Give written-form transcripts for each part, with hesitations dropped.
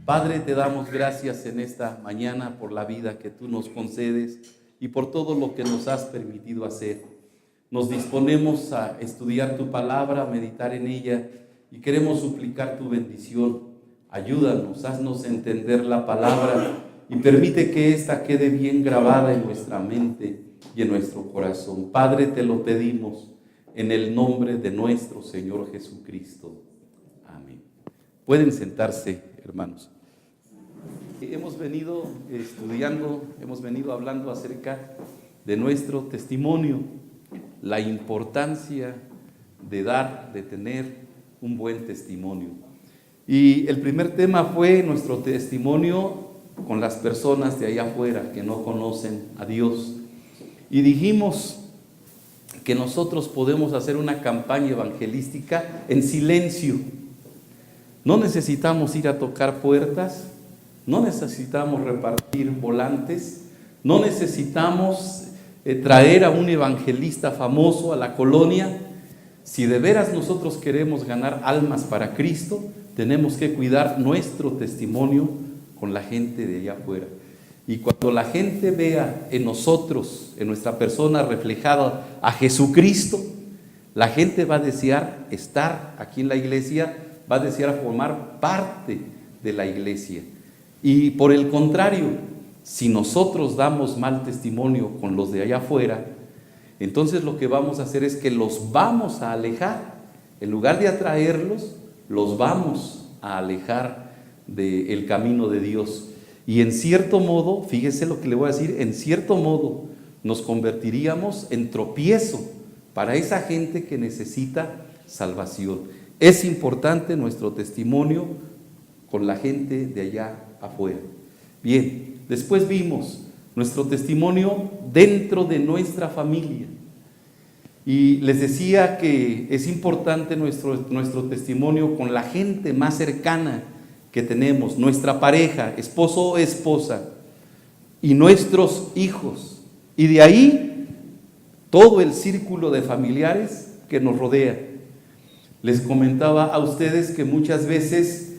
Padre, te damos gracias en esta mañana por la vida que tú nos concedes y por todo lo que nos has permitido hacer. Nos disponemos a estudiar tu palabra, a meditar en ella y queremos suplicar tu bendición. Ayúdanos, haznos entender la palabra y permite que ésta quede bien grabada en nuestra mente y en nuestro corazón. Padre, te lo pedimos en el nombre de nuestro Señor Jesucristo. Amén. Pueden sentarse, hermanos. Hemos venido estudiando, hemos venido hablando acerca de nuestro testimonio, la importancia de dar, de tener un buen testimonio. Y el primer tema fue nuestro testimonio con las personas de allá afuera que no conocen a Dios. Y dijimos que nosotros podemos hacer una campaña evangelística en silencio. No necesitamos ir a tocar puertas, no necesitamos repartir volantes, no necesitamos traer a un evangelista famoso a la colonia. Si de veras nosotros queremos ganar almas para Cristo, tenemos que cuidar nuestro testimonio con la gente de allá afuera. Y cuando la gente vea en nosotros, en nuestra persona reflejada a Jesucristo, la gente va a desear estar aquí en la iglesia, va a desear formar parte de la iglesia. Y por el contrario, si nosotros damos mal testimonio con los de allá afuera, entonces lo que vamos a hacer es que los vamos a alejar. En lugar de atraerlos, los vamos a alejar del camino de Dios. Y en cierto modo, fíjese lo que le voy a decir, en cierto modo nos convertiríamos en tropiezo para esa gente que necesita salvación. Es importante nuestro testimonio con la gente de allá afuera. Bien, después vimos nuestro testimonio dentro de nuestra familia. Y les decía que es importante nuestro testimonio con la gente más cercana que tenemos, nuestra pareja, esposo o esposa, y nuestros hijos. Y de ahí todo el círculo de familiares que nos rodea. Les comentaba a ustedes que muchas veces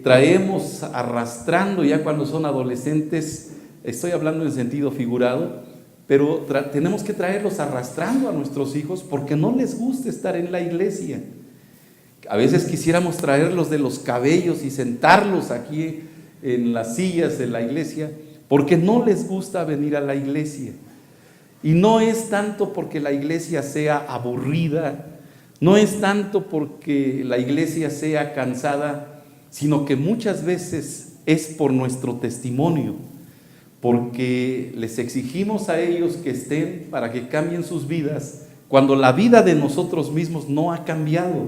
traemos arrastrando, ya cuando son adolescentes, estoy hablando en sentido figurado, pero tenemos que traerlos arrastrando a nuestros hijos porque no les gusta estar en la iglesia. A veces quisiéramos traerlos de los cabellos y sentarlos aquí en las sillas de la iglesia porque no les gusta venir a la iglesia. Y no es tanto porque la iglesia sea aburrida, no es tanto porque la iglesia sea cansada, sino que muchas veces es por nuestro testimonio, porque les exigimos a ellos que estén para que cambien sus vidas, cuando la vida de nosotros mismos no ha cambiado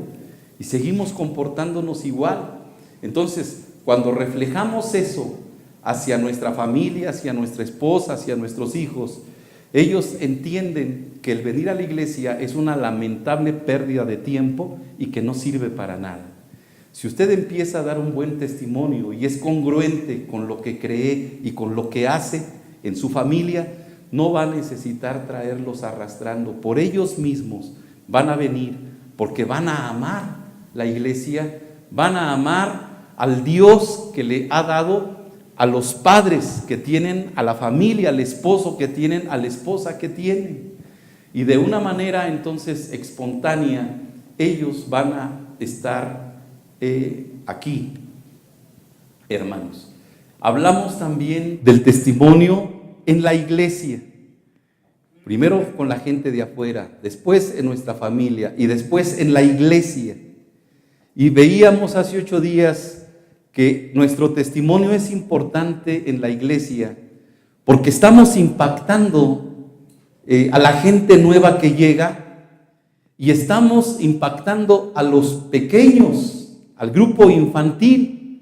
y seguimos comportándonos igual. Entonces, cuando reflejamos eso hacia nuestra familia, hacia nuestra esposa, hacia nuestros hijos, ellos entienden que el venir a la iglesia es una lamentable pérdida de tiempo y que no sirve para nada. Si usted empieza a dar un buen testimonio y es congruente con lo que cree y con lo que hace en su familia, no va a necesitar traerlos arrastrando. Por ellos mismos van a venir porque van a amar la iglesia, van a amar al Dios que le ha dado, a los padres que tienen, a la familia, al esposo que tienen, a la esposa que tienen. Y de una manera entonces espontánea, ellos van a estar aquí, hermanos. Hablamos también del testimonio en la iglesia. Primero con la gente de afuera, después en nuestra familia y después en la iglesia. Y veíamos hace 8 días que nuestro testimonio es importante en la iglesia porque estamos impactando a la gente nueva que llega y estamos impactando a los pequeños, al grupo infantil,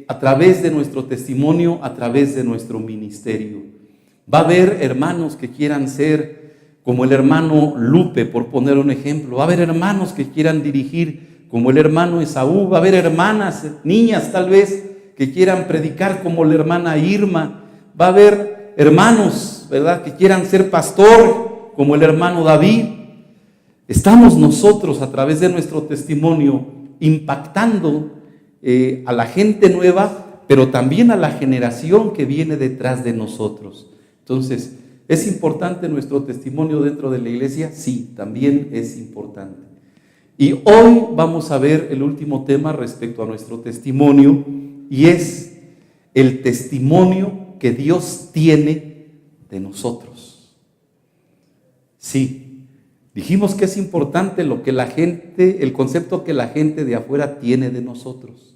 a través de nuestro testimonio, a través de nuestro ministerio. Va a haber hermanos que quieran ser como el hermano Lupe, por poner un ejemplo. Va a haber hermanos que quieran dirigir como el hermano Esaú. Va a haber hermanas, niñas tal vez, que quieran predicar como la hermana Irma. Va a haber hermanos, ¿verdad?, que quieran ser pastor como el hermano David. Estamos nosotros a través de nuestro testimonio impactando a la gente nueva, pero también a la generación que viene detrás de nosotros. Entonces, ¿es importante nuestro testimonio dentro de la iglesia? Sí, también es importante. Y hoy vamos a ver el último tema respecto a nuestro testimonio, y es el testimonio que Dios tiene de nosotros. Sí, dijimos que es importante lo que la gente, el concepto que la gente de afuera tiene de nosotros.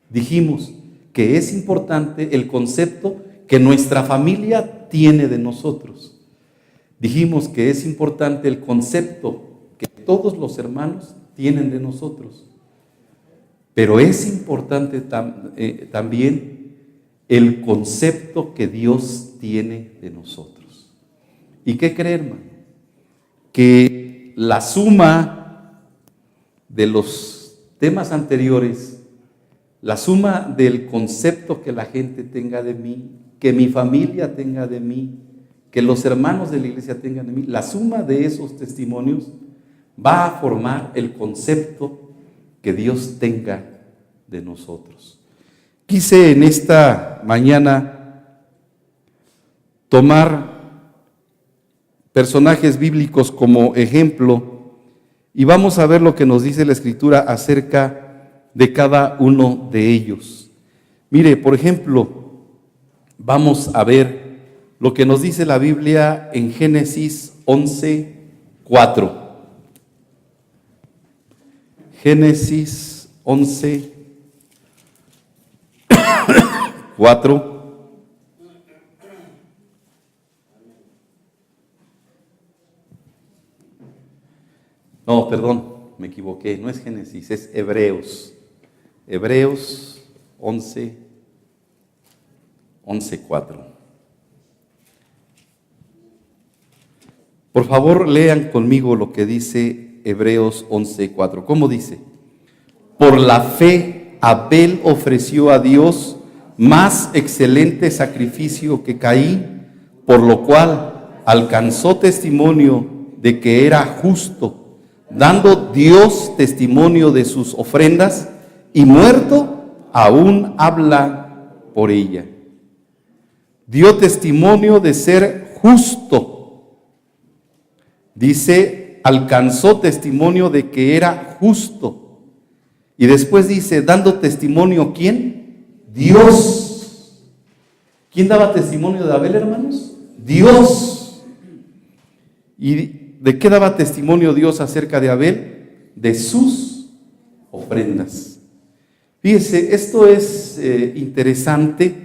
Dijimos que es importante el concepto que nuestra familia tiene de nosotros. Dijimos que es importante el concepto que todos los hermanos tienen de nosotros. Pero es importante también el concepto que Dios tiene de nosotros. ¿Y qué cree, hermano? Que la suma de los temas anteriores, la suma del concepto que la gente tenga de mí, que mi familia tenga de mí, que los hermanos de la iglesia tengan de mí, la suma de esos testimonios va a formar el concepto que Dios tenga de nosotros. Quise en esta mañana tomar personajes bíblicos como ejemplo y vamos a ver lo que nos dice la Escritura acerca de cada uno de ellos. Mire, por ejemplo, vamos a ver lo que nos dice la Biblia en Génesis 11:4. Génesis 11:4. No, perdón, me equivoqué, no es Génesis, es Hebreos. Hebreos 11:4. Por favor, lean conmigo lo que dice Hebreos 11:4. ¿Cómo dice? Por la fe, Abel ofreció a Dios más excelente sacrificio que Caín, por lo cual alcanzó testimonio de que era justo, dando Dios testimonio de sus ofrendas, y muerto aún habla por ella. Dio testimonio de ser justo. Dice, alcanzó testimonio de que era justo. Y después dice, dando testimonio, ¿quién? Dios. ¿Quién daba testimonio de Abel, hermanos? Dios. ¿Y de qué daba testimonio Dios acerca de Abel? De sus ofrendas. Fíjese, esto es interesante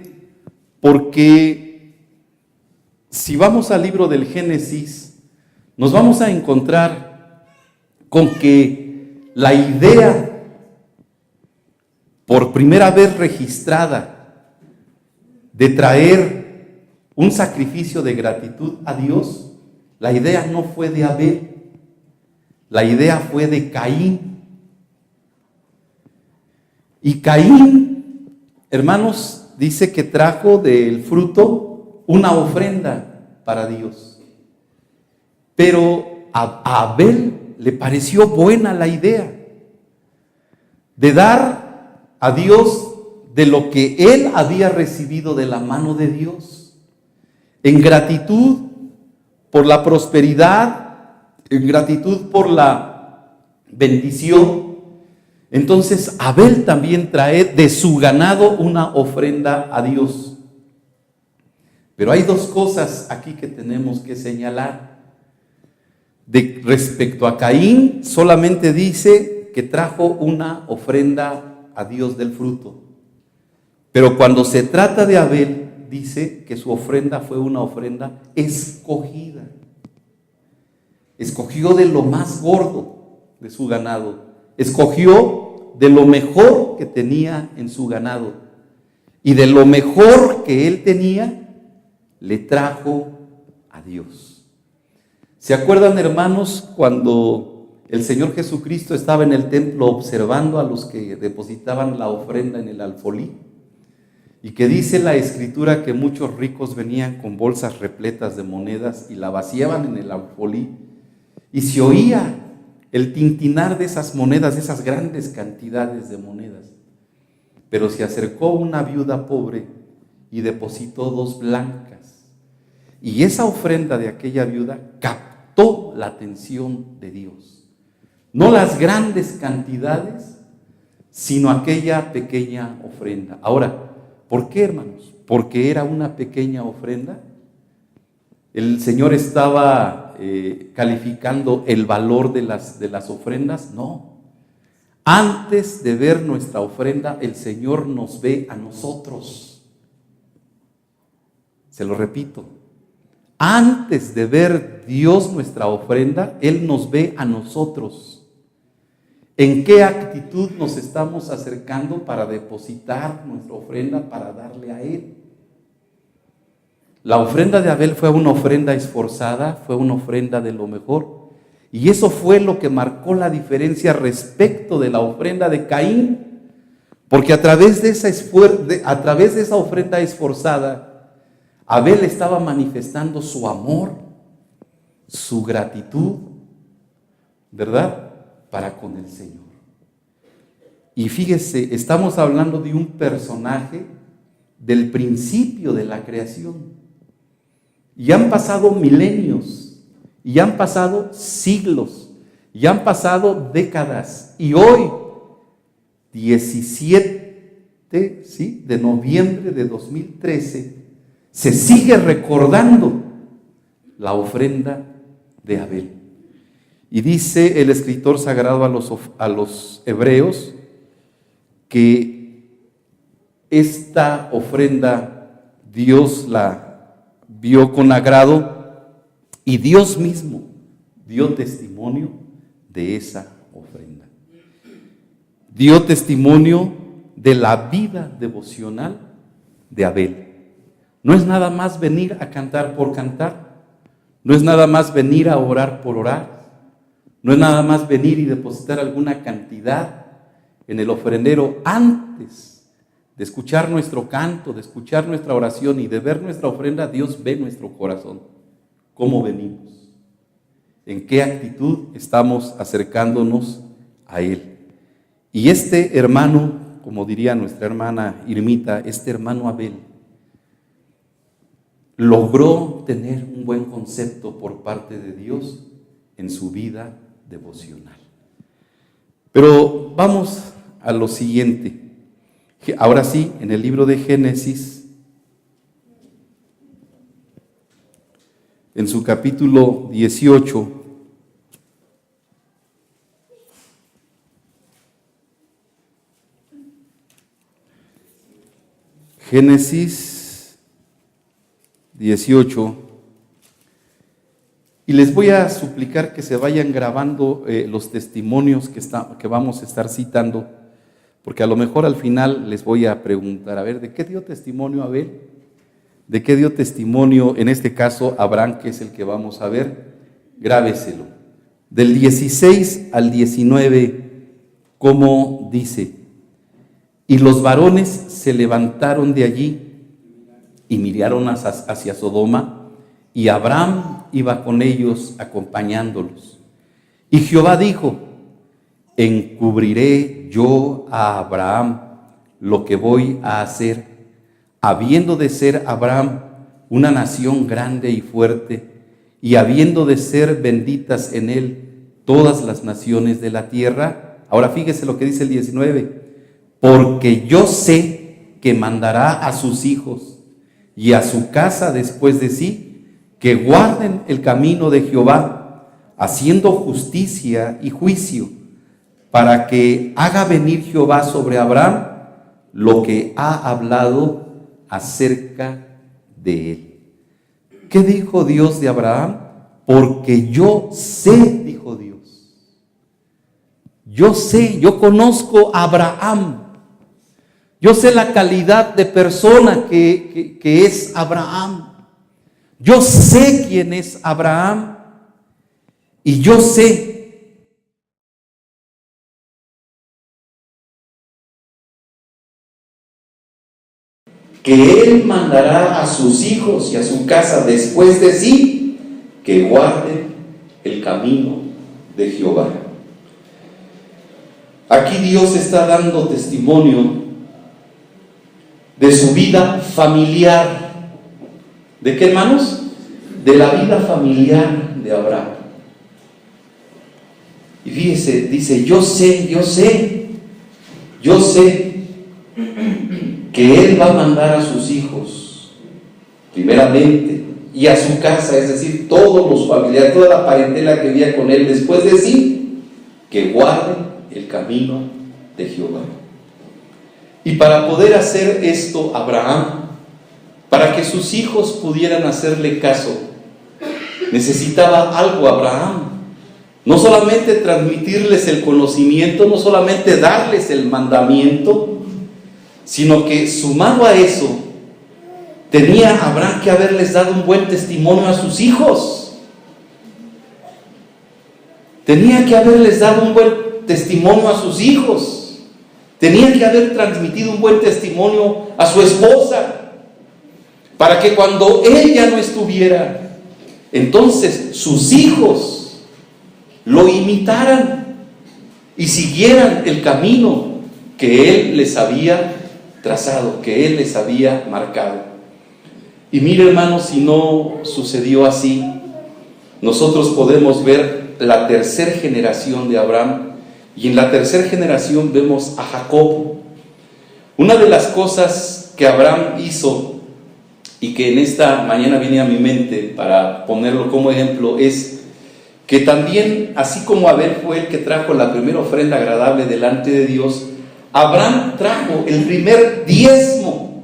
porque si vamos al libro del Génesis, nos vamos a encontrar con que la idea por primera vez registrada de traer un sacrificio de gratitud a Dios, la idea no fue de Abel, la idea fue de Caín. Y Caín, hermanos, dice que trajo del fruto una ofrenda para Dios. Pero a Abel le pareció buena la idea de dar a Dios de lo que él había recibido de la mano de Dios, en gratitud por la prosperidad, en gratitud por la bendición. Entonces Abel también trae de su ganado una ofrenda a Dios. Pero hay dos cosas aquí que tenemos que señalar. Respecto a Caín, solamente dice que trajo una ofrenda a Dios del fruto. Pero cuando se trata de Abel, dice que su ofrenda fue una ofrenda escogida. Escogió de lo más gordo de su ganado. Escogió de lo mejor que tenía en su ganado. Y de lo mejor que él tenía, le trajo a Dios. ¿Se acuerdan, hermanos, cuando el Señor Jesucristo estaba en el templo observando a los que depositaban la ofrenda en el alfolí? Y que dice la Escritura que muchos ricos venían con bolsas repletas de monedas y la vaciaban en el alfolí. Y se oía el tintinar de esas monedas, de esas grandes cantidades de monedas. pero se acercó una viuda pobre y depositó 2 blancas. Y esa ofrenda de aquella viuda captó la atención de Dios. No las grandes cantidades, sino aquella pequeña ofrenda. Ahora, ¿por qué, hermanos? ¿Porque era una pequeña ofrenda? ¿El Señor estaba calificando el valor de las ofrendas? No. Antes de ver nuestra ofrenda, el Señor nos ve a nosotros. Se lo repito. Antes de ver Dios nuestra ofrenda, Él nos ve a nosotros. ¿En qué actitud nos estamos acercando para depositar nuestra ofrenda, para darle a Él? La ofrenda de Abel fue una ofrenda esforzada, fue una ofrenda de lo mejor. Y eso fue lo que marcó la diferencia respecto de la ofrenda de Caín. Porque a través de esa ofrenda esforzada, Abel estaba manifestando su amor, su gratitud, ¿verdad?, para con el Señor. Y fíjese, estamos hablando de un personaje del principio de la creación. Y han pasado milenios, y han pasado siglos, y han pasado décadas. Y hoy, 17 de noviembre de 2013, se sigue recordando la ofrenda de Abel. Y dice el escritor sagrado a los hebreos que esta ofrenda Dios la vio con agrado y Dios mismo dio testimonio de esa ofrenda. Dio testimonio de la vida devocional de Abel. No es nada más venir a cantar por cantar, no es nada más venir a orar por orar, no es nada más venir y depositar alguna cantidad en el ofrendero. Antes de escuchar nuestro canto, de escuchar nuestra oración y de ver nuestra ofrenda, Dios ve nuestro corazón, cómo venimos, en qué actitud estamos acercándonos a Él. Y este hermano, como diría nuestra hermana Irmita, este hermano Abel, logró tener un buen concepto por parte de Dios en su vida devocional. Pero vamos a lo siguiente. Ahora sí, en el libro de Génesis, en su capítulo 18, Génesis 18, y les voy a suplicar que se vayan grabando los testimonios que vamos a estar citando, porque a lo mejor al final les voy a preguntar, a ver, ¿de qué dio testimonio Abel? ¿De qué dio testimonio, en este caso, Abraham, que es el que vamos a ver? Grábeselo. Del 16 al 19, ¿cómo dice? Y los varones se levantaron de allí y miraron hacia Sodoma, y Abraham iba con ellos acompañándolos. Y Jehová dijo: encubriré yo a Abraham lo que voy a hacer, habiendo de ser Abraham una nación grande y fuerte, y habiendo de ser benditas en él todas las naciones de la tierra. Ahora fíjese lo que dice el 19: porque yo sé que mandará a sus hijos y a su casa después de sí, que guarden el camino de Jehová, haciendo justicia y juicio, para que haga venir Jehová sobre Abraham lo que ha hablado acerca de él. ¿Qué dijo Dios de Abraham? Porque yo sé, dijo Dios. Yo sé, yo conozco a Abraham. Yo sé la calidad de persona que es Abraham. Yo sé quién es Abraham. Y yo sé que Él mandará a sus hijos y a su casa después de sí, que guarden el camino de Jehová. Aquí Dios está dando testimonio de su vida familiar. ¿De qué, hermanos? De la vida familiar de Abraham. Y fíjese, dice, yo sé que él va a mandar a sus hijos, primeramente, y a su casa, es decir, todos los familiares, toda la parentela que vivía con él después de sí, que guarden el camino de Jehová. Y para poder hacer esto, Abraham, para que sus hijos pudieran hacerle caso, necesitaba algo Abraham. No solamente transmitirles el conocimiento, no solamente darles el mandamiento, sino que sumado a eso, tenía Abraham que haberles dado un buen testimonio a sus hijos. Tenía que haberles dado un buen testimonio a sus hijos. Tenía que haber transmitido un buen testimonio a su esposa, para que cuando él ya no estuviera, entonces sus hijos lo imitaran y siguieran el camino que él les había trazado, que él les había marcado. Y mire, hermanos, si no sucedió así, nosotros podemos ver la tercera generación de Abraham, y en la tercera generación vemos a Jacob. Una de las cosas que Abraham hizo, y que en esta mañana viene a mi mente para ponerlo como ejemplo, es que también, así como Abel fue el que trajo la primera ofrenda agradable delante de Dios, Abraham trajo el primer diezmo.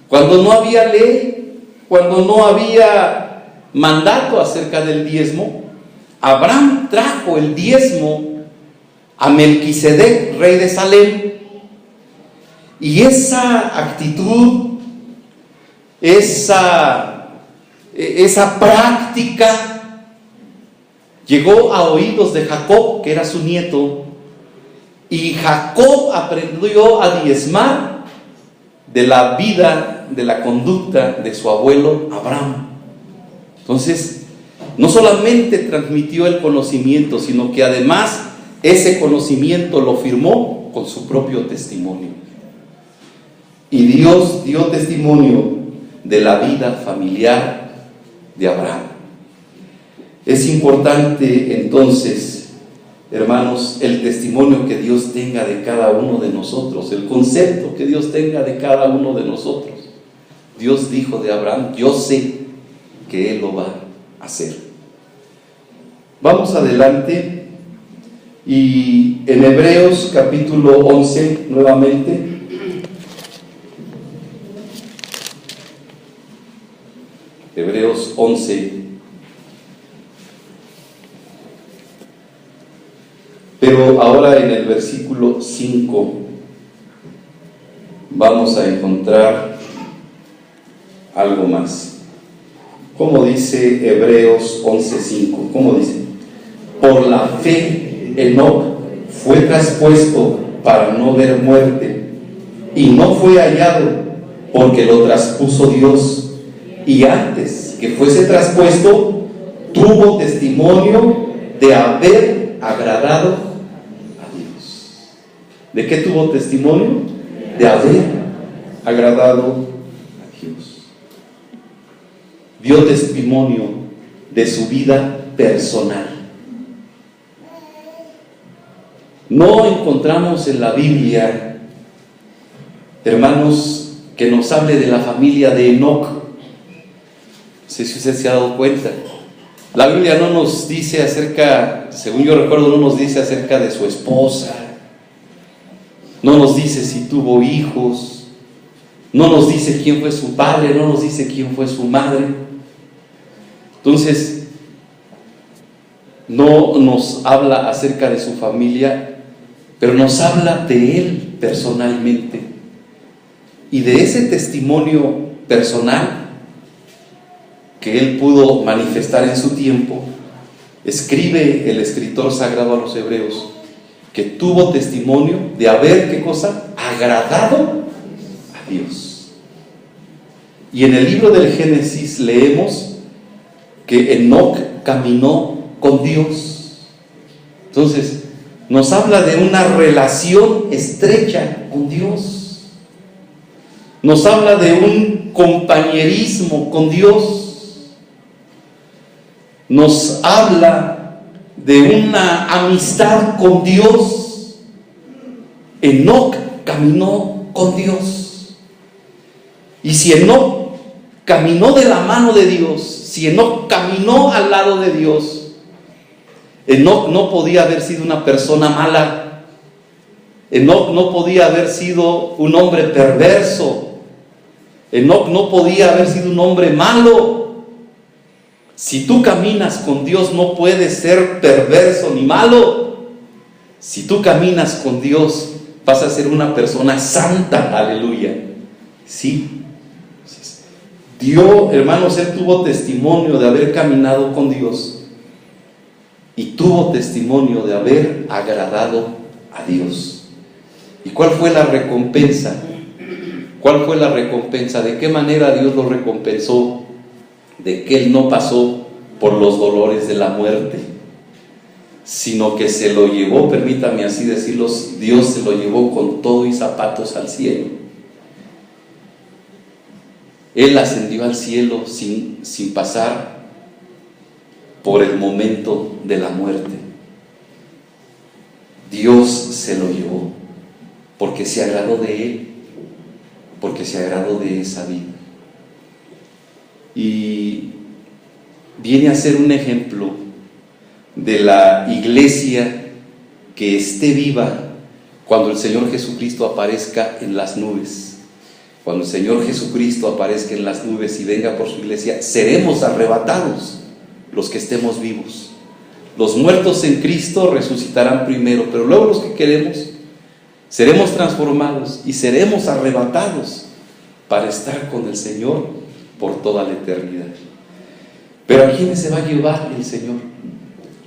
Cuando no había ley, cuando no había mandato acerca del diezmo, Abraham trajo el diezmo a Melquisedec, rey de Salem. Y esa actitud, esa práctica llegó a oídos de Jacob, que era su nieto, y Jacob aprendió a diezmar de la vida, de la conducta de su abuelo Abraham. Entonces, no solamente transmitió el conocimiento, sino que además ese conocimiento lo firmó con su propio testimonio. Y Dios dio testimonio de la vida familiar de Abraham. Es importante entonces, hermanos, el testimonio que Dios tenga de cada uno de nosotros, el concepto que Dios tenga de cada uno de nosotros. Dios dijo de Abraham, yo sé que él lo va a hacer. Vamos adelante, y en Hebreos capítulo 11 nuevamente. Hebreos 11. Pero ahora en el versículo 5 vamos a encontrar algo más. ¿Cómo dice Hebreos 11:5? ¿Cómo dice? Por la fe Enoc fue traspuesto para no ver muerte, y no fue hallado porque lo traspuso Dios, y antes que fuese traspuesto tuvo testimonio de haber agradado. ¿De qué tuvo testimonio? De haber agradado a Dios. Dio testimonio de su vida personal. No encontramos en la Biblia, hermanos, que nos hable de la familia de Enoc. No sé si usted se ha dado cuenta. La Biblia no nos dice acerca, según yo recuerdo, no nos dice acerca de su esposa. No nos dice si tuvo hijos, no nos dice quién fue su padre, no nos dice quién fue su madre. Entonces, no nos habla acerca de su familia, pero nos habla de él personalmente. Y de ese testimonio personal que él pudo manifestar en su tiempo, escribe el escritor sagrado a los Hebreos, que tuvo testimonio de haber, ¿qué cosa? Agradado a Dios. Y en el libro del Génesis leemos que Enoc caminó con Dios. Entonces, nos habla de una relación estrecha con Dios. Nos habla de un compañerismo con Dios. Nos habla de una amistad con Dios. Enoc caminó con Dios. Y si Enoc caminó de la mano de Dios, si Enoc caminó al lado de Dios, Enoc no podía haber sido una persona mala. Enoc no podía haber sido un hombre perverso. Enoc no podía haber sido un hombre malo. Si tú caminas con Dios, no puedes ser perverso ni malo. Si tú caminas con Dios, vas a ser una persona santa. Aleluya. Sí. Dios, hermanos, él tuvo testimonio de haber caminado con Dios y tuvo testimonio de haber agradado a Dios. ¿Y cuál fue la recompensa? ¿Cuál fue la recompensa? ¿De qué manera Dios lo recompensó? De que él no pasó por los dolores de la muerte, sino que se lo llevó, permítame así decirlo, Dios se lo llevó con todo y zapatos al cielo. Él ascendió al cielo sin pasar por el momento de la muerte. Dios se lo llevó porque se agradó de él, porque se agradó de esa vida. Y viene a ser un ejemplo de la iglesia que esté viva cuando el Señor Jesucristo aparezca en las nubes. Cuando el Señor Jesucristo aparezca en las nubes y venga por su iglesia, seremos arrebatados los que estemos vivos. Los muertos en Cristo resucitarán primero, pero luego los que queremos seremos transformados y seremos arrebatados para estar con el Señor por toda la eternidad. Pero ¿a quiénes se va a llevar el Señor?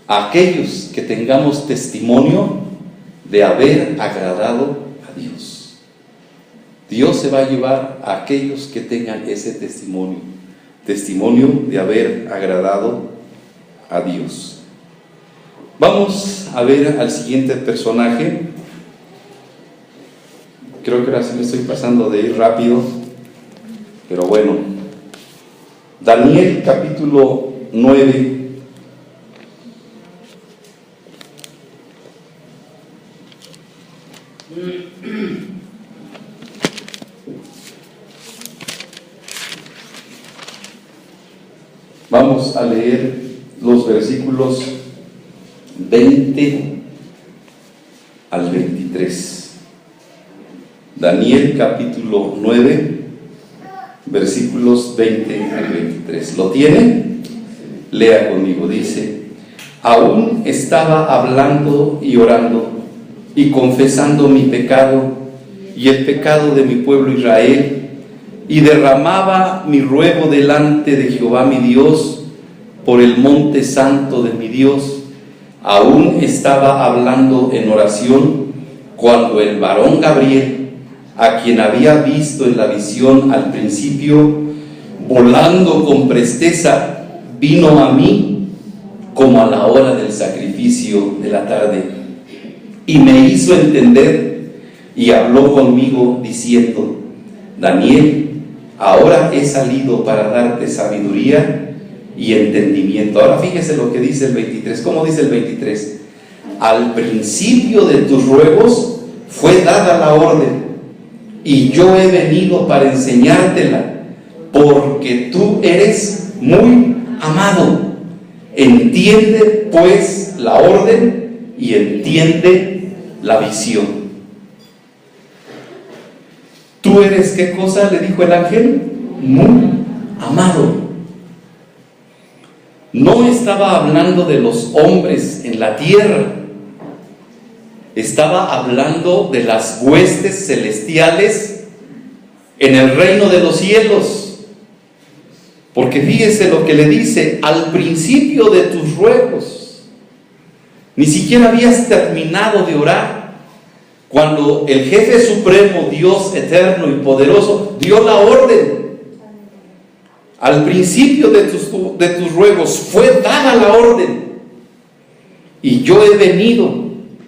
A aquellos que tengamos testimonio de haber agradado a Dios. Dios se va a llevar a aquellos que tengan ese testimonio de haber agradado a Dios. Vamos a ver al siguiente personaje. Creo que ahora sí me estoy pasando de ir rápido, pero bueno. Daniel capítulo 9. Vamos a leer los versículos 20 al 23. Daniel capítulo 9, versículos 20 al 23. ¿Lo tienen? Lea conmigo. Dice: aún estaba hablando y orando y confesando mi pecado y el pecado de mi pueblo Israel, y derramaba mi ruego delante de Jehová mi Dios por el monte santo de mi Dios. Aún estaba hablando en oración cuando el varón Gabriel, a quien había visto en la visión al principio, volando con presteza, vino a mí como a la hora del sacrificio de la tarde, y me hizo entender y habló conmigo diciendo: Daniel, ahora he salido para darte sabiduría y entendimiento. Ahora fíjese lo que dice el 23. ¿Cómo dice el 23? Al principio de tus ruegos fue dada la orden, y yo he venido para enseñártela, porque tú eres muy amado. Entiende pues la orden y entiende la visión. Tú eres, ¿qué cosa? Le dijo el ángel, muy amado. No estaba hablando de los hombres en la tierra, estaba hablando de las huestes celestiales en el reino de los cielos. Porque fíjese lo que le dice: al principio de tus ruegos. Ni siquiera habías terminado de orar cuando el jefe supremo, Dios eterno y poderoso, dio la orden. Al principio de tus ruegos fue dada la orden, y yo he venido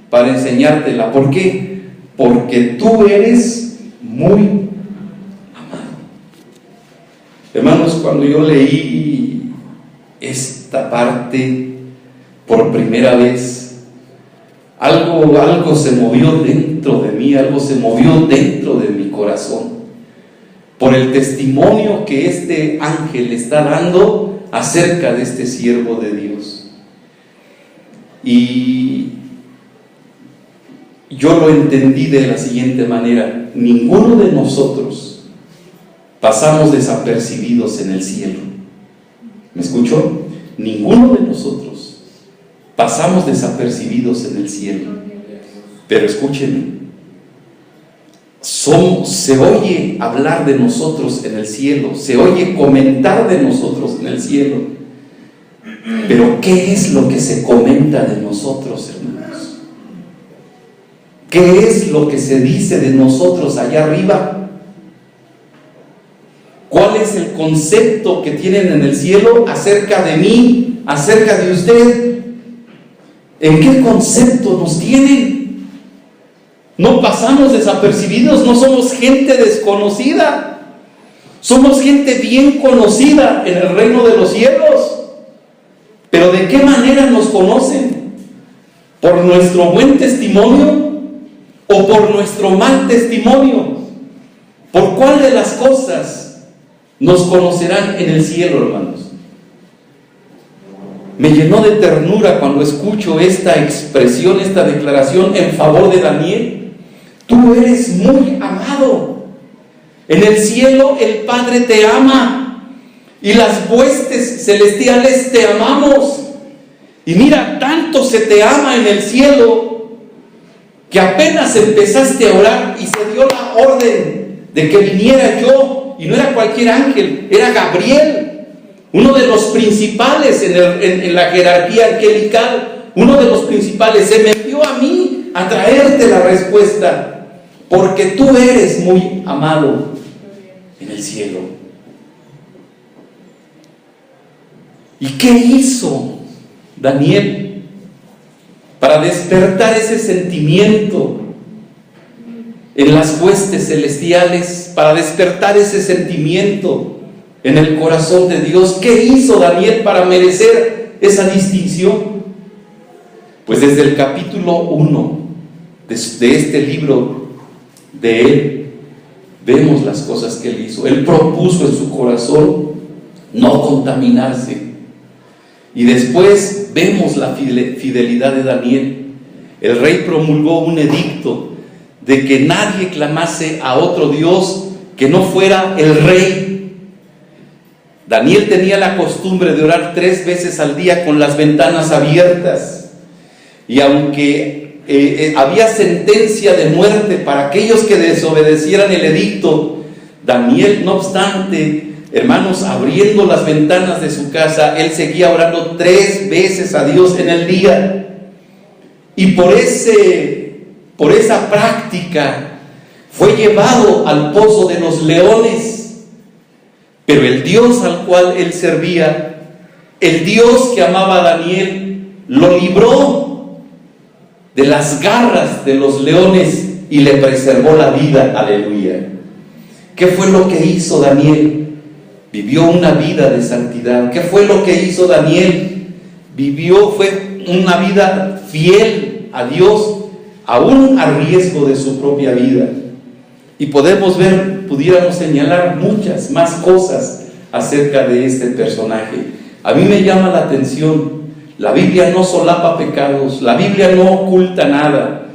para enseñártela. ¿Por qué? Porque tú eres muy cuando yo leí esta parte por primera vez, algo se movió dentro de mí, algo se movió dentro de mi corazón, por el testimonio que este ángel está dando acerca de este siervo de Dios. Y yo lo entendí de la siguiente manera: ninguno de nosotros pasamos desapercibidos en el cielo. ¿Me escuchó? Ninguno de nosotros pasamos desapercibidos en el cielo. Pero escúchenme, se oye hablar de nosotros en el cielo, se oye comentar de nosotros en el cielo. Pero ¿qué es lo que se comenta de nosotros, hermanos? ¿Qué es lo que se dice de nosotros allá arriba? ¿Cuál es el concepto que tienen en el cielo acerca de mí, acerca de usted? ¿En qué concepto nos tienen? No pasamos desapercibidos, no somos gente desconocida, somos gente bien conocida en el reino de los cielos. Pero ¿de qué manera nos conocen? ¿Por nuestro buen testimonio o por nuestro mal testimonio? ¿Por cuál de las cosas nos conocerán en el cielo, hermanos? Me llenó de ternura cuando escucho esta expresión, esta declaración en favor de Daniel. Tú eres muy amado. En el cielo el Padre te ama y las huestes celestiales te amamos. Y mira, tanto se te ama en el cielo que apenas empezaste a orar y se dio la orden de que viniera yo. Y no era cualquier ángel, era Gabriel, uno de los principales en la jerarquía angelical, uno de los principales. Se me envió a mí a traerte la respuesta, porque tú eres muy amado en el cielo. ¿Y qué hizo Daniel para despertar ese sentimiento en las huestes celestiales, para despertar ese sentimiento en el corazón de Dios? ¿Qué hizo Daniel para merecer esa distinción? Pues desde el capítulo 1 de este libro de él, vemos las cosas que él hizo. Él propuso en su corazón no contaminarse. Y después vemos la fidelidad de Daniel. El rey promulgó un edicto de que nadie clamase a otro Dios que no fuera el rey. Daniel tenía la costumbre de orar 3 veces al día con las ventanas abiertas. Y aunque había sentencia de muerte para aquellos que desobedecieran el edicto, Daniel, no obstante, hermanos, abriendo las ventanas de su casa, él seguía orando 3 veces a Dios en el día. Y por esa práctica fue llevado al pozo de los leones. Pero el Dios al cual él servía, el Dios que amaba a Daniel, lo libró de las garras de los leones y le preservó la vida. Aleluya. ¿Qué fue lo que hizo Daniel? Vivió una vida de santidad. ¿Qué fue lo que hizo Daniel? Fue una vida fiel a Dios, aún a riesgo de su propia vida. Y pudiéramos señalar muchas más cosas acerca de este personaje. A mí me llama la atención, la Biblia no solapa pecados, la Biblia no oculta nada.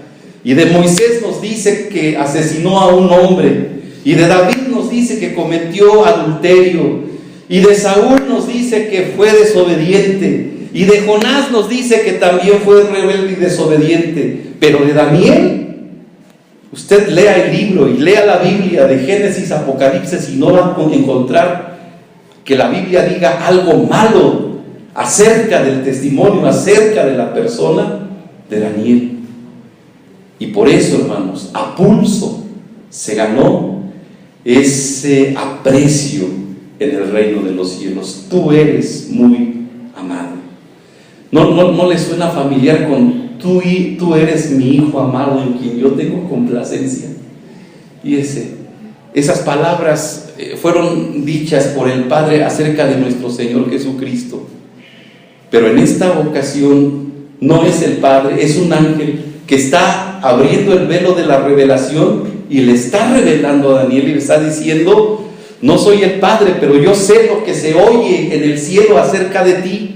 Y de Moisés nos dice que asesinó a un hombre, y de David nos dice que cometió adulterio, y de Saúl nos dice que fue desobediente, y de Jonás nos dice que también fue rebelde y desobediente. Pero de Daniel, usted lea el libro y lea la Biblia de Génesis, Apocalipsis, y no va a encontrar que la Biblia diga algo malo acerca del testimonio, acerca de la persona de Daniel. Y por eso, hermanos, a pulso se ganó ese aprecio en el reino de los cielos. Tú eres muy amado. ¿No le suena familiar con tú eres mi hijo amado en quien yo tengo complacencia? Y Esas palabras fueron dichas por el Padre acerca de nuestro Señor Jesucristo. Pero en esta ocasión no es el Padre, es un ángel que está abriendo el velo de la revelación y le está revelando a Daniel y le está diciendo: no soy el Padre, pero yo sé lo que se oye en el cielo acerca de ti.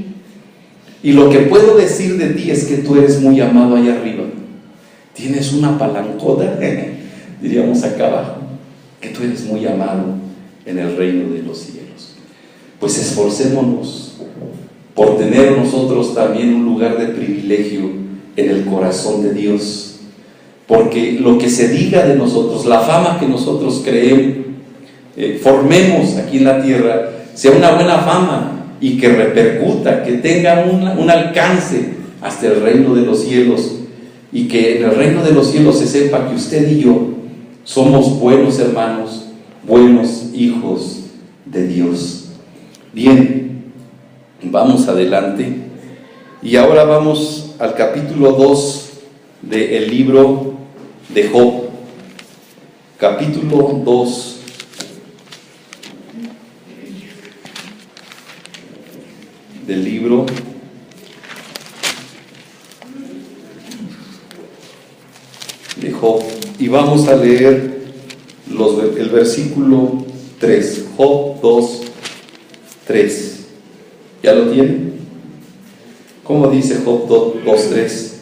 Y lo que puedo decir de ti es que tú eres muy amado allá arriba. Tienes una palancota, diríamos acá abajo, que tú eres muy amado en el reino de los cielos. Pues esforcémonos por tener nosotros también un lugar de privilegio en el corazón de Dios, porque lo que se diga de nosotros, la fama que nosotros formemos aquí en la tierra, sea una buena fama y que repercuta, que tenga un alcance hasta el reino de los cielos, y que en el reino de los cielos se sepa que usted y yo somos buenos hermanos, buenos hijos de Dios. Bien, vamos adelante y ahora vamos al capítulo 2 del libro de Job. Capítulo 2 del libro de Job, y vamos a leer el versículo 3, Job 2, 3. ¿Ya lo tienen? ¿Cómo dice Job 2, 3?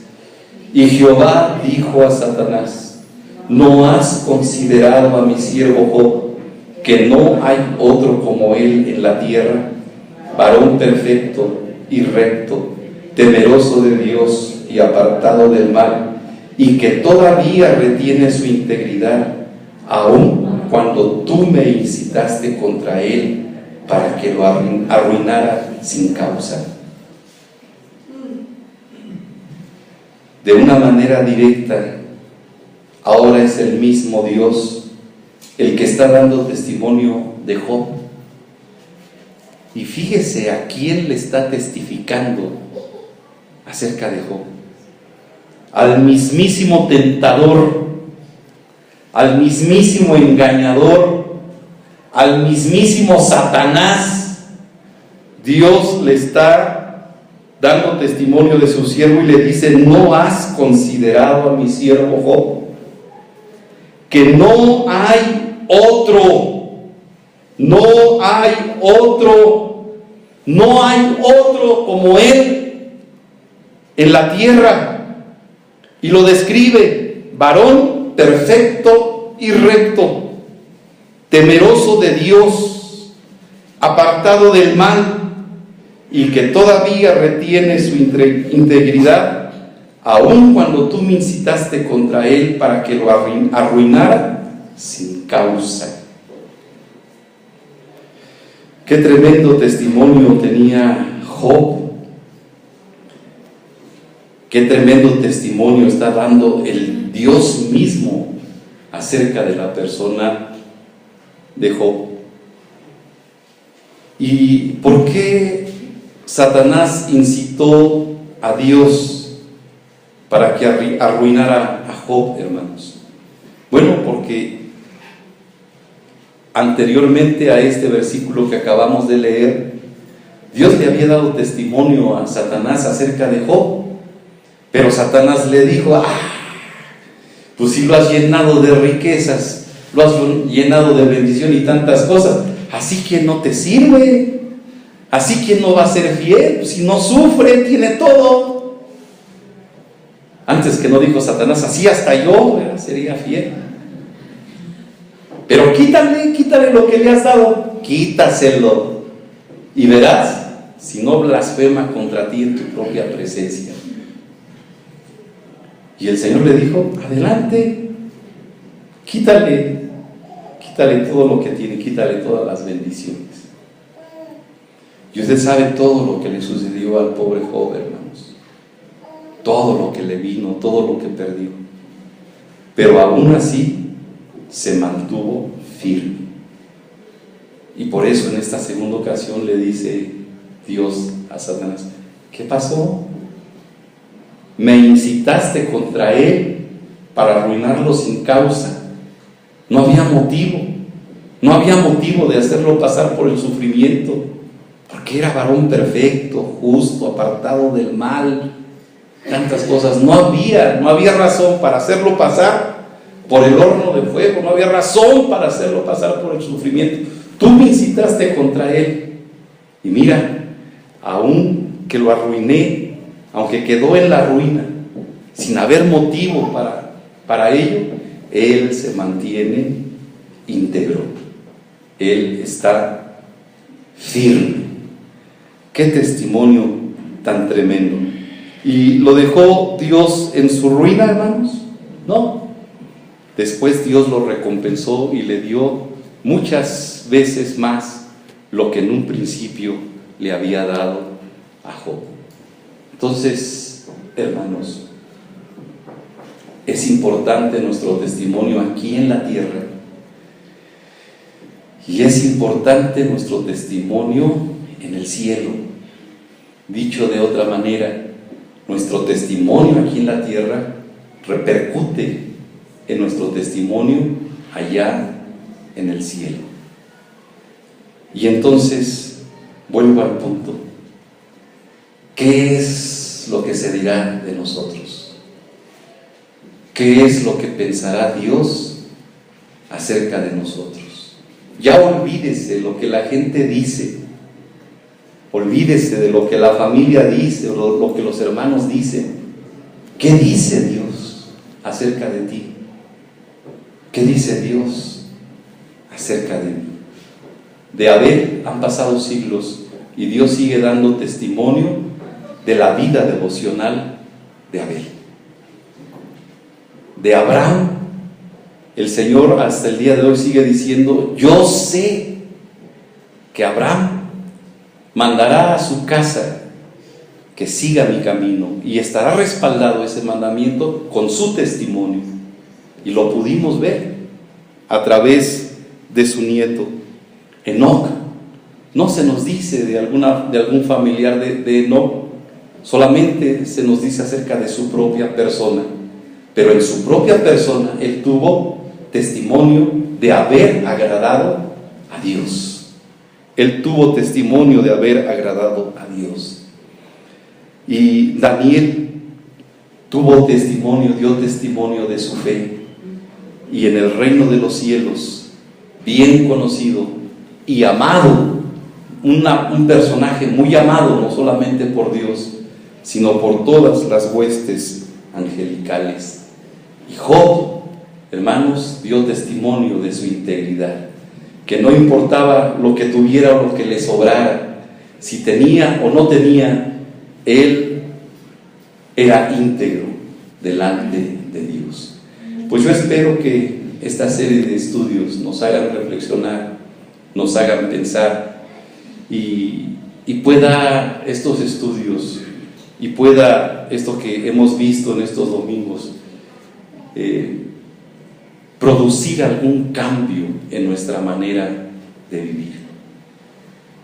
Y Jehová dijo a Satanás: ¿no has considerado a mi siervo Job, que no hay otro como él en la tierra, varón perfecto y recto, temeroso de Dios y apartado del mal, y que todavía retiene su integridad, aun cuando tú me incitaste contra él para que lo arruinara sin causa? De una manera directa, ahora es el mismo Dios el que está dando testimonio de Job. Y fíjese a quién le está testificando acerca de Job: al mismísimo tentador, al mismísimo engañador, al mismísimo Satanás. Dios le está dando testimonio de su siervo y le dice: ¿no has considerado a mi siervo Job? Que no hay otro, no hay otro, no hay otro como él en la tierra. Y lo describe: varón perfecto y recto, temeroso de Dios, apartado del mal, y que todavía retiene su integridad, aun cuando tú me incitaste contra él para que lo arruinara sin causa. Qué tremendo testimonio tenía Job. Qué tremendo testimonio está dando el Dios mismo acerca de la persona de Job. ¿Y por qué Satanás incitó a Dios para que arruinara a Job, hermanos? Bueno, porque anteriormente a este versículo que acabamos de leer, Dios le había dado testimonio a Satanás acerca de Job. Pero Satanás le dijo: pues si lo has llenado de riquezas, lo has llenado de bendición y tantas cosas, así que no te sirve, así que no va a ser fiel, pues si no sufre, tiene todo. Antes que no dijo Satanás: así hasta yo sería fiel. Pero quítale lo que le has dado, quítaselo, y verás si no blasfema contra ti en tu propia presencia. Y el Señor le dijo: adelante, quítale todo lo que tiene, quítale todas las bendiciones. Y usted sabe todo lo que le sucedió al pobre Job, hermanos, todo lo que le vino, todo lo que perdió, pero aún así se mantuvo firme. Y por eso en esta segunda ocasión le dice Dios a Satanás: ¿qué pasó? Me incitaste contra él para arruinarlo sin causa. No había motivo. No había motivo de hacerlo pasar por el sufrimiento, porque era varón perfecto, justo, apartado del mal, tantas cosas. No había razón para hacerlo pasar por el horno de fuego, no había razón para hacerlo pasar por el sufrimiento. Tú me incitaste contra él, y mira, aún que lo arruiné, aunque quedó en la ruina, sin haber motivo para ello, él se mantiene íntegro, él está firme. Qué testimonio tan tremendo. ¿Y lo dejó Dios en su ruina, hermanos? No. Después Dios lo recompensó y le dio muchas veces más lo que en un principio le había dado a Job. Entonces, hermanos, es importante nuestro testimonio aquí en la tierra, y es importante nuestro testimonio en el cielo. Dicho de otra manera, nuestro testimonio aquí en la tierra repercute en nuestro testimonio allá en el cielo. Y entonces, vuelvo al punto. ¿Qué es lo que se dirá de nosotros? ¿Qué es lo que pensará Dios acerca de nosotros? Ya olvídese lo que la gente dice, olvídese de lo que la familia dice o lo que los hermanos dicen. ¿Qué dice Dios acerca de ti? ¿Qué dice Dios acerca de mí? De Abel han pasado siglos y Dios sigue dando testimonio de la vida devocional de Abel. De Abraham, el Señor hasta el día de hoy sigue diciendo: yo sé que Abraham mandará a su casa que siga mi camino, y estará respaldado ese mandamiento con su testimonio. Y lo pudimos ver a través de su nieto Enoc. No se nos dice de algún familiar de Enoc, solamente se nos dice acerca de su propia persona. Pero en su propia persona él tuvo testimonio de haber agradado a Dios. Él tuvo testimonio de haber agradado a Dios. Y Daniel tuvo testimonio, dio testimonio de su fe. Y en el reino de los cielos, bien conocido y amado, un personaje muy amado, no solamente por Dios, sino por todas las huestes angelicales. Y Job, hermanos, dio testimonio de su integridad, que no importaba lo que tuviera o lo que le sobrara, si tenía o no tenía, él era íntegro delante de Dios. Pues yo espero que esta serie de estudios nos hagan reflexionar, nos hagan pensar, y pueda estos estudios y pueda esto que hemos visto en estos domingos producir algún cambio en nuestra manera de vivir.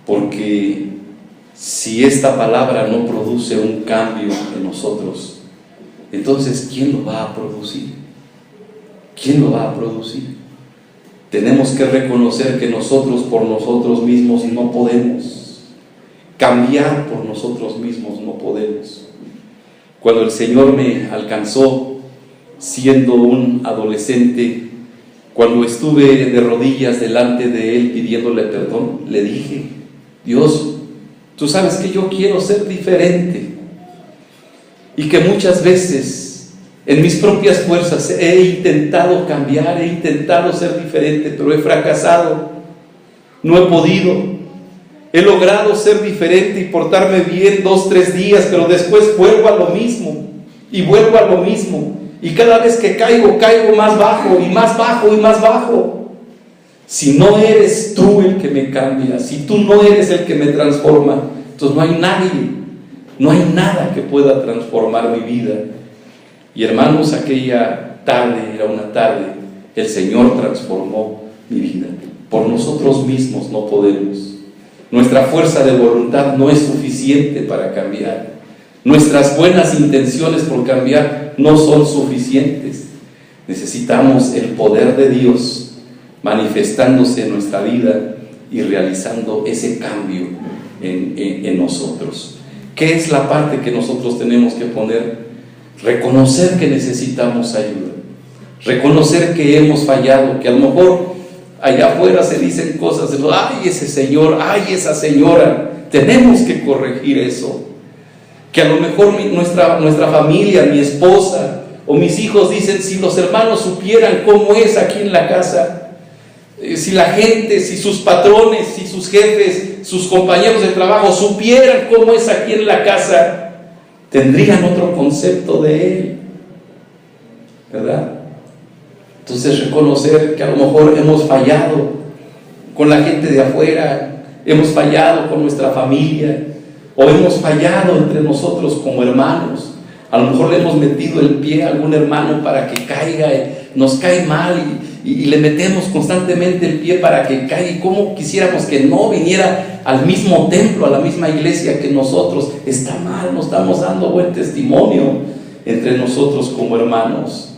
Porque si esta palabra no produce un cambio en nosotros, entonces ¿quién lo va a producir? ¿Quién lo va a producir? Tenemos que reconocer que nosotros por nosotros mismos no podemos. Cambiar por nosotros mismos no podemos. Cuando el Señor me alcanzó siendo un adolescente, cuando estuve de rodillas delante de Él pidiéndole perdón, le dije: Dios, tú sabes que yo quiero ser diferente, y que muchas veces en mis propias fuerzas he intentado cambiar, he intentado ser diferente, pero he fracasado, no he podido. He logrado ser diferente y portarme bien 2-3 días, pero después vuelvo a lo mismo, y vuelvo a lo mismo, y cada vez que caigo más bajo, y más bajo, y más bajo. Si no eres tú el que me cambia, si tú no eres el que me transforma, entonces no hay nadie, no hay nada que pueda transformar mi vida. Y hermanos, aquella tarde, era una tarde, el Señor transformó mi vida. Por nosotros mismos no podemos. Nuestra fuerza de voluntad no es suficiente para cambiar. Nuestras buenas intenciones por cambiar no son suficientes. Necesitamos el poder de Dios manifestándose en nuestra vida y realizando ese cambio en nosotros. ¿Qué es la parte que nosotros tenemos que poner? Reconocer que necesitamos ayuda, reconocer que hemos fallado, que a lo mejor allá afuera se dicen cosas de, ay, ese señor, ay, esa señora. Tenemos que corregir eso. Que a lo mejor nuestra familia, mi esposa o mis hijos dicen, si los hermanos supieran cómo es aquí en la casa, si la gente, si sus patrones, si sus jefes, sus compañeros de trabajo supieran cómo es aquí en la casa, tendrían otro concepto de él, ¿verdad? Entonces reconocer que a lo mejor hemos fallado con la gente de afuera, hemos fallado con nuestra familia, o hemos fallado entre nosotros como hermanos. A lo mejor le hemos metido el pie a algún hermano para que caiga, nos cae mal y le metemos constantemente el pie para que caiga. Y como quisiéramos que no viniera al mismo templo, a la misma iglesia que nosotros. Está mal, no estamos dando buen testimonio entre nosotros como hermanos.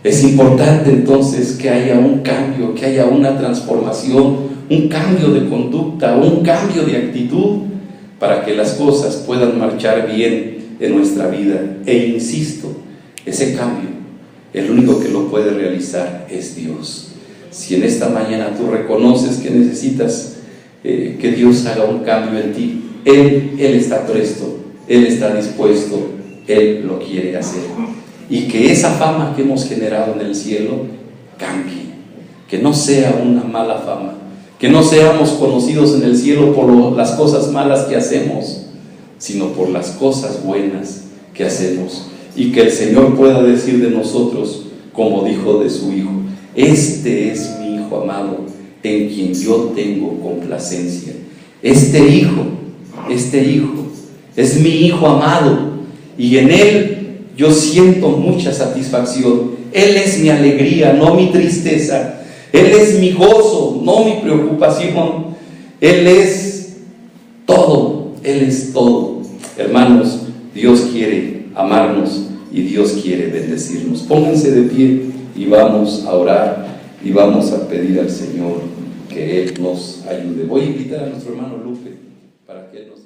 Es importante entonces que haya un cambio, que haya una transformación, un cambio de conducta, un cambio de actitud, para que las cosas puedan marchar bien en nuestra vida. E insisto, ese cambio, el único que lo puede realizar es Dios. Si en esta mañana tú reconoces que necesitas que Dios haga un cambio en ti, Él está presto, Él está dispuesto, Él lo quiere hacer. Y que esa fama que hemos generado en el cielo cambie, que no sea una mala fama, que no seamos conocidos en el cielo por las cosas malas que hacemos, sino por las cosas buenas que hacemos. Y que el Señor pueda decir de nosotros, como dijo de su Hijo: este es mi Hijo amado, en quien yo tengo complacencia. Este Hijo es mi Hijo amado, y en Él yo siento mucha satisfacción. Él es mi alegría, no mi tristeza. Él es mi gozo, no mi preocupación. Él es todo, Él es todo. Hermanos, Dios quiere amarnos y Dios quiere bendecirnos. Pónganse de pie y vamos a orar y vamos a pedir al Señor que Él nos ayude. Voy a invitar a nuestro hermano Lupe para que Él nos